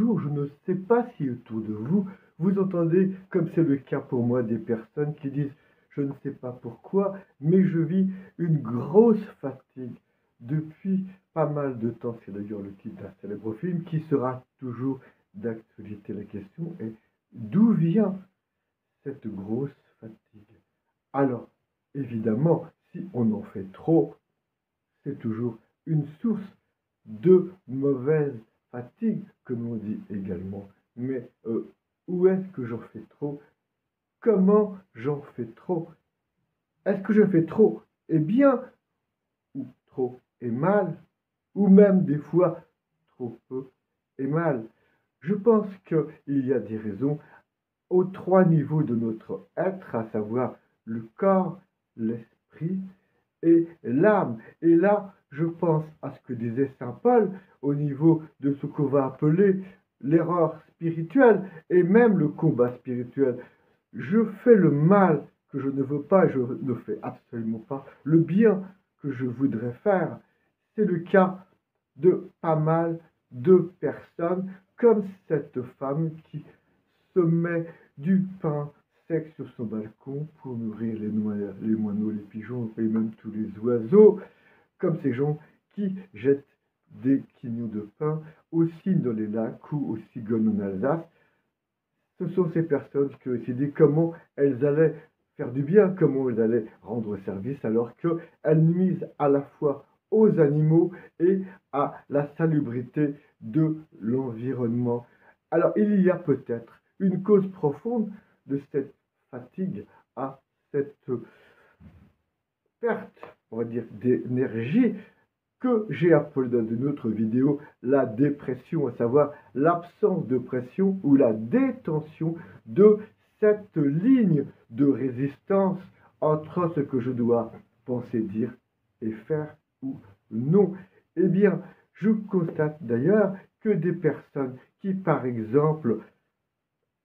jours, je ne sais pas si autour de vous, vous entendez, comme c'est le cas pour moi, des personnes qui disent, je ne sais pas pourquoi, mais je vis une grosse fatigue depuis pas mal de temps. C'est d'ailleurs le titre d'un célèbre film qui sera toujours d'actualité. La question est, d'où vient cette grosse fatigue? Alors, évidemment, si on en fait trop, c'est toujours une source de mauvaise fatigue, comme on dit également. Mais où est-ce que j'en fais trop? Comment j'en fais trop? Est-ce que je fais trop et bien, ou trop et mal, ou même des fois trop peu et mal? Je pense qu'il y a des raisons aux trois niveaux de notre être, à savoir le corps, l'esprit et l'âme. Et là, je pense à ce que disait saint Paul au niveau de ce qu'on va appeler l'erreur spirituelle et même le combat spirituel. Je fais le mal que je ne veux pas et je ne fais absolument pas le bien que je voudrais faire. C'est le cas de pas mal de personnes, comme cette femme qui se met du pain sec sur son balcon pour nourrir les moineaux, les pigeons et même tous les oiseaux, comme ces gens qui jettent des quignons de pain aussi dans les lacs ou aux cigognes en Alsace. Ce sont ces personnes qui ont décidé comment elles allaient faire du bien, comment elles allaient rendre service, alors qu'elles nuisent à la fois aux animaux et à la salubrité de l'environnement. Alors, il y a peut-être une cause profonde de cette fatigue, à cette perte, on va dire, d'énergie que j'ai appelé dans une autre vidéo la dépression, à savoir l'absence de pression ou la détention de cette ligne de résistance entre ce que je dois penser, dire et faire ou non. Eh bien, je constate d'ailleurs que des personnes qui, par exemple,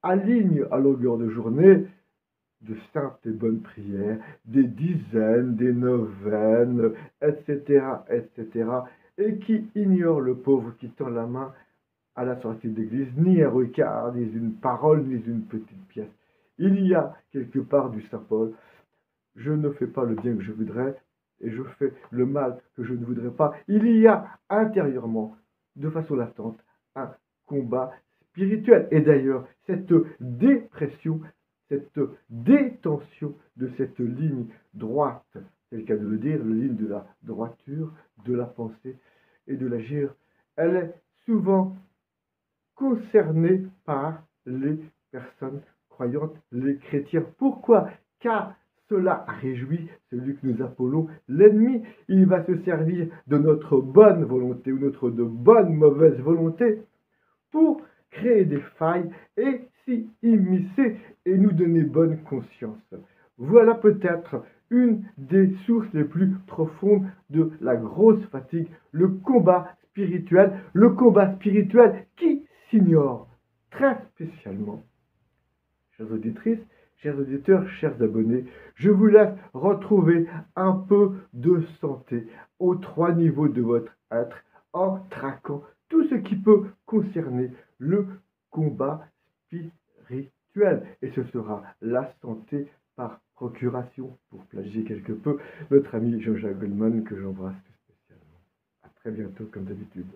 alignent à longueur de journée de saintes et bonnes prières, des dizaines, des neuvaines, etc., etc., et qui ignorent le pauvre qui tend la main à la sortie d'église, ni un regard, ni une parole, ni une petite pièce. Il y a quelque part du Saint Paul, je ne fais pas le bien que je voudrais, et je fais le mal que je ne voudrais pas. Il y a intérieurement, de façon latente, un combat spirituel. Et d'ailleurs, cette dépression, cette détention de cette ligne droite, c'est le cas de le dire, la ligne de la droiture, de la pensée et de l'agir, elle est souvent concernée par les personnes croyantes, les chrétiens. Pourquoi? Car cela réjouit celui que nous appelons l'ennemi. Il va se servir de notre bonne volonté ou notre de bonne mauvaise volonté pour créer des failles et s'y immiscer et nous donner bonne conscience. Voilà peut-être une des sources les plus profondes de la grosse fatigue, le combat spirituel qui s'ignore très spécialement. Chères auditrices, chers auditeurs, chers abonnés, je vous laisse retrouver un peu de santé aux trois niveaux de votre être en traquant tout ce qui peut concerner le combat spirituel. Et ce sera la santé par procuration, pour plagier quelque peu notre ami Jean-Jacques Goldman que j'embrasse spécialement. À très bientôt comme d'habitude.